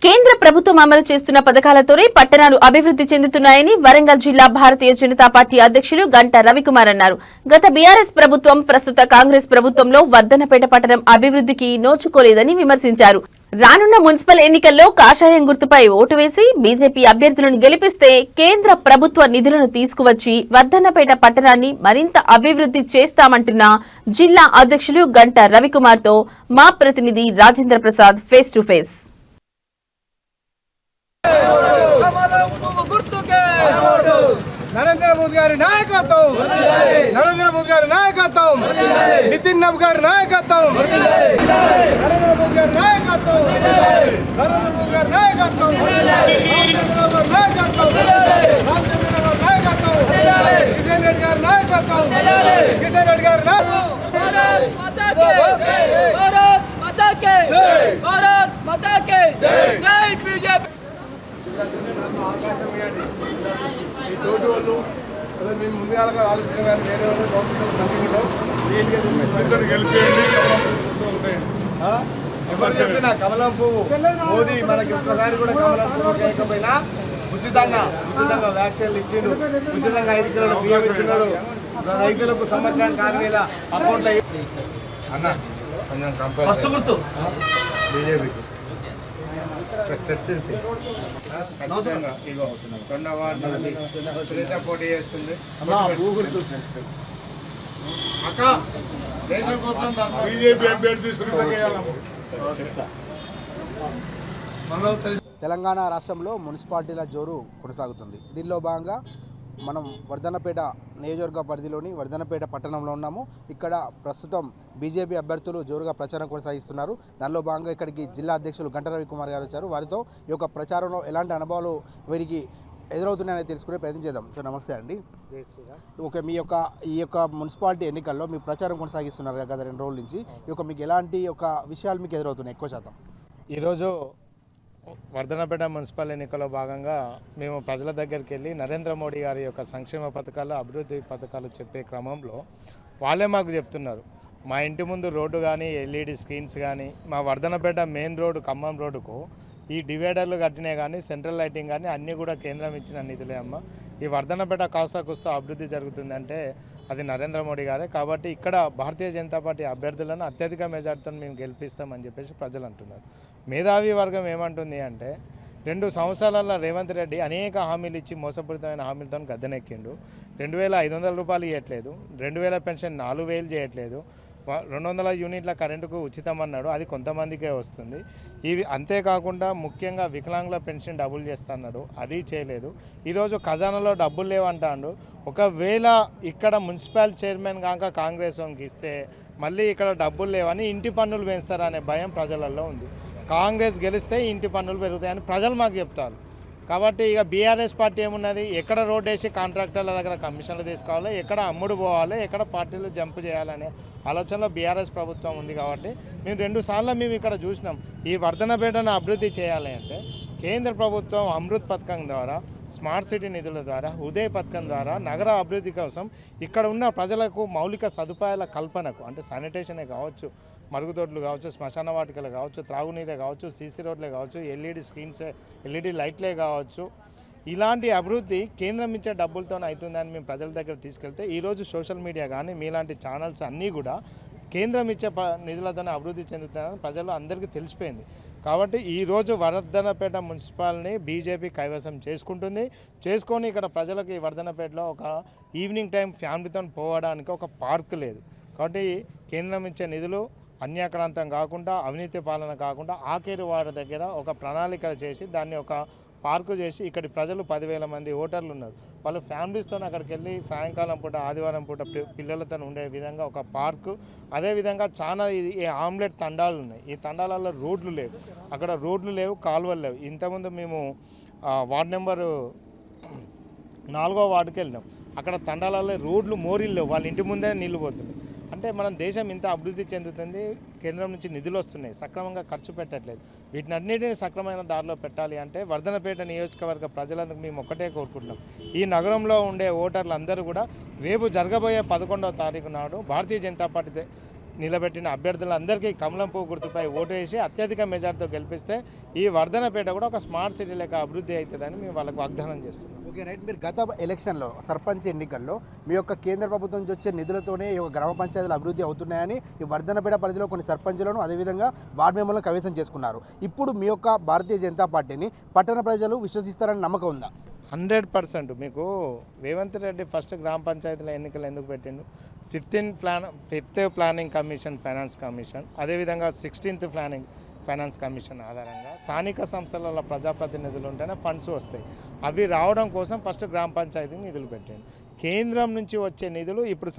కేంద్ర ప్రభుత్వం అమలు చేస్తున్న పథకాలతోనే పట్టణాలు అభివృద్ధి చెందుతున్నాయని వరంగల్ జిల్లా భారతీయ జనతా పార్టీ అధ్యక్షులు గంటా రవికుమార్ అన్నారు. గత బీఆర్ఎస్ ప్రభుత్వం ప్రస్తుత కాంగ్రెస్ ప్రభుత్వంలో వర్ధన్నపేట పట్టణం అభివృద్ధికి నోచుకోలేదని విమర్శించారు. రానున్న మున్సిపల్ ఎన్నికల్లో కాషాయం గుర్తుపై ఓటు వేసి బీజేపీ అభ్యర్థులను గెలిపిస్తే కేంద్ర ప్రభుత్వ నిధులను తీసుకువచ్చి వర్ధన్నపేట పట్టణాన్ని మరింత అభివృద్ధి చేస్తామంటున్న జిల్లా అధ్యక్షులు గంటా రవికుమార్ తో మా ప్రతినిధి Rajendra Prasad face to face. Narendra Modi గారి నాయకత్వం, నరేంద్ర మోదీ గారి నాయకత్వం, నితిన్ నబ్ గారి నాయకత్వం, నరేంద్ర మోదీ గారి నాయకత్వం, నరేంద్ర మోదీ గారి నాయకత్వం, కిషన్ రెడ్డి గారి నాయకత్వం, కిషన్ రెడ్డి గారి నాయకత్వం. ఈ తోటి వాళ్ళు అసలు మేము ముందుగా ఆలోచన కానీ వేరే వాళ్ళు చెప్పిన కమలం పువ్వు మోదీ మనకి ఒక్కసారి కూడా కమలం పువ్వు కేకపోయినా ఉచితంగా వ్యాక్సిన్లు ఇచ్చిండు, ఉచితంగా 5 కిలోల బియ్యం ఇచ్చినాడు, రైతులకు సంవత్సరానికి 6,000 అకౌంట్లో అన్న కొంచెం గుర్తు బీజేపీకి పోటీ చేస్తుంది. తెలంగాణ రాష్ట్రంలో మున్సిపాలిటీల జోరు కొనసాగుతుంది. దీనిలో భాగంగా మనం వర్ధన్నపేట నియోజకవర్గ పరిధిలోని వర్ధన్నపేట పట్టణంలో ఉన్నాము. ఇక్కడ ప్రస్తుతం బీజేపీ అభ్యర్థులు జోరుగా ప్రచారం కొనసాగిస్తున్నారు. దానిలో భాగంగా ఇక్కడికి జిల్లా అధ్యక్షులు గంటా రవికుమార్ గారు వచ్చారు. వారితో ఈ యొక్క ప్రచారంలో ఎలాంటి అనుభవాలు వీరికి ఎదురవుతున్నాయని తెలుసుకునే ప్రయత్నం చేద్దాం. సో నమస్తే అండి. ఓకే, ఈ యొక్క మున్సిపాలిటీ ఎన్నికల్లో మీ ప్రచారం కొనసాగిస్తున్నారు గత 2 రోజుల నుంచి. మీకు ఎలాంటి ఒక విషయాలు మీకు ఎదురవుతున్నాయి ఎక్కువ శాతం? ఈరోజు వర్ధన్నపేట మున్సిపల్ ఎన్నికల్లో భాగంగా మేము ప్రజల దగ్గరికి వెళ్ళి నరేంద్ర మోడీ గారి యొక్క సంక్షేమ పథకాలు, అభివృద్ధి పథకాలు చెప్పే క్రమంలో వాళ్ళే మాకు చెప్తున్నారు, మా ఇంటి ముందు రోడ్డు కానీ, ఎల్ఈడి స్క్రీన్స్ కానీ, మా వర్ధన్నపేట మెయిన్ రోడ్డు ఖమ్మం రోడ్డుకు ఈ డివైడర్లు కట్టినాయి కానీ, సెంట్రల్ లైటింగ్ కానీ అన్నీ కూడా కేంద్రం ఇచ్చిన నిధులే అమ్మ. ఈ వర్ధన్నపేట కాస్తా అభివృద్ధి జరుగుతుందంటే అది నరేంద్ర మోడీ గారే. కాబట్టి ఇక్కడ భారతీయ జనతా పార్టీ అభ్యర్థులను అత్యధిక మెజార్టీతో మేము గెలిపిస్తామని చెప్పేసి ప్రజలు అంటున్నారు. మేధావి వర్గం ఏమంటుంది అంటే 2 సంవత్సరాల రేవంత్ రెడ్డి అనేక హామీలు ఇచ్చి మోసపూరితమైన హామీలతో గద్దెనెక్కిండు. 2,500 రూపాయలు ఇవ్వట్లేదు, 2,000 పెన్షన్ 4,000 చేయట్లేదు, 200 యూనిట్ల కరెంటుకు ఉచితం అన్నాడు, అది కొంతమందికే వస్తుంది. ఇవి అంతేకాకుండా ముఖ్యంగా వికలాంగుల పెన్షన్ డబుల్ చేస్తున్నాడు, అది చేయలేదు. ఈరోజు ఖజానాలో డబ్బులు లేవంటాడు. ఒకవేళ ఇక్కడ మున్సిపల్ చైర్మన్ కాక కాంగ్రెస్ వానికి ఇస్తే మళ్ళీ ఇక్కడ డబ్బులు లేవని ఇంటి పన్నులు పెంచుతారనే భయం ప్రజలలో ఉంది. కాంగ్రెస్ గెలిస్తే ఇంటి పన్నులు పెరుగుతాయని ప్రజలు మాకు చెప్తారు. కాబట్టి ఇక బీఆర్ఎస్ పార్టీ ఏమున్నది, ఎక్కడ రోడ్ వేసి కాంట్రాక్టర్ల దగ్గర కమిషన్లు తీసుకోవాలి, ఎక్కడ అమ్ముడు పోవాలి, ఎక్కడ పార్టీలు జంప్ చేయాలనే ఆలోచనలో బీఆర్ఎస్ ప్రభుత్వం ఉంది. కాబట్టి మేము 2 సార్లు మేము ఇక్కడ చూసినాం. ఈ వర్ధన్నపేటను అభివృద్ధి చేయాలి అంటే కేంద్ర ప్రభుత్వం అమృత్ పథకం ద్వారా, స్మార్ట్ సిటీ నిధుల ద్వారా, ఉదయ్ పథకం ద్వారా నగర అభివృద్ధి కోసం ఇక్కడ ఉన్న ప్రజలకు మౌలిక సదుపాయాల కల్పనకు, అంటే శానిటేషనే కావచ్చు, మరుగుదొడ్లు కావచ్చు, శ్మశాన వాటికలు కావచ్చు, త్రాగునీరే కావచ్చు, సీసీ రోడ్లే కావచ్చు, ఎల్ఈడి స్క్రీన్సే, ఎల్ఈడి లైట్లే కావచ్చు, ఇలాంటి అభివృద్ధి కేంద్రం ఇచ్చే డబ్బులతో అవుతుందని మేము ప్రజల దగ్గర తీసుకెళ్తే ఈరోజు సోషల్ మీడియా కానీ మీలాంటి ఛానల్స్ అన్నీ కూడా కేంద్రం ఇచ్చే నిధులతోనే అభివృద్ధి చెందుతుందని ప్రజలు అందరికీ తెలిసిపోయింది. కాబట్టి ఈరోజు వర్ధన్నపేట మున్సిపాలిటీని బీజేపీ కైవసం చేసుకొని ఇక్కడ ప్రజలకు ఈ వర్ధన్నపేటలో ఒక ఈవినింగ్ టైం ఫ్యామిలీతో పోవడానికి ఒక పార్క్ లేదు. కాబట్టి కేంద్రం ఇచ్చే నిధులు అన్యాక్రాంతం కాకుండా, అవినీతి పాలన కాకుండా ఆఖరి వారి దగ్గర ఒక ప్రణాళిక చేసి దాన్ని ఒక పార్కు చేసి ఇక్కడి ప్రజలు 10,000 మంది ఓటర్లు ఉన్నారు, వాళ్ళు ఫ్యామిలీస్తో అక్కడికి వెళ్ళి సాయంకాలం పూట, ఆదివారం పూట పిల్లలతో ఉండే విధంగా ఒక పార్కు. అదేవిధంగా చాలా ఈ ఆమ్లెట్ తండాలు ఉన్నాయి. ఈ తండాలలో రోడ్లు లేవు, అక్కడ రోడ్లు లేవు, కాలువలు లేవు. ఇంతకుముందు మేము వార్డు నెంబరు 4వ వార్డుకి వెళ్ళినాం, అక్కడ తండాలలో రోడ్లు మోరీలు లేవు, వాళ్ళ ఇంటి ముందే నీళ్లు పోతున్నాయి. అంటే మనం దేశం ఇంత అభివృద్ధి చెందుతుంది, కేంద్రం నుంచి నిధులు వస్తున్నాయి, సక్రమంగా ఖర్చు పెట్టట్లేదు. వీటినన్నిటిని సక్రమైన దారిలో పెట్టాలి అంటే వర్ధన్నపేట నియోజకవర్గ ప్రజలందరూ మేము ఒక్కటే కోరుకుంటున్నాం, ఈ నగరంలో ఉండే ఓటర్లు అందరూ కూడా రేపు జరగబోయే 11వ తారీఖు నాడు భారతీయ జనతా పార్టీ నిలబెట్టిన అభ్యర్థులందరికీ కమలం పువ్వు గుర్తుపై ఓటు వేసి అత్యధిక మెజార్టీతో గెలిపిస్తే ఈ వర్ధనపేట కూడా ఒక స్మార్ట్ సిటీ లెక్క అభివృద్ధి అవుతుందని మేము వాళ్ళకి వాగ్దానం చేస్తున్నాం. Okay right. మీరు గత ఎలక్షన్లో సర్పంచ్ ఎన్నికల్లో మీ యొక్క కేంద్ర ప్రభుత్వం నుంచి వచ్చే నిధులతోనే ఈ యొక్క గ్రామ పంచాయతీలు అభివృద్ధి అవుతున్నాయని ఈ వర్ధనపేట పరిధిలో కొన్ని సర్పంచులను అదేవిధంగా వార్డు మెంబర్లను కైవసం చేసుకున్నారు. ఇప్పుడు మీ యొక్క భారతీయ జనతా పార్టీని పట్టణ ప్రజలు విశ్వసిస్తారని నమ్మకం ఉందా? 100% మీకు రేవంత్ రెడ్డి ఫస్ట్ గ్రామ పంచాయతీల ఎన్నికలు ఎందుకు పెట్టిండు? 5th planning commission finance commission, అదేవిధంగా 16th ప్లానింగ్ ఫైనాన్స్ కమిషన్ ఆధారంగా స్థానిక సంస్థల ప్రజాప్రతినిధులు ఉంటేనే ఫండ్స్ వస్తాయి. అవి రావడం కోసం ఫస్ట్ గ్రామ పంచాయతీ నిధులు పెట్టిండు. కేంద్రం నుంచి వచ్చే నిధులు ఇప్పుడు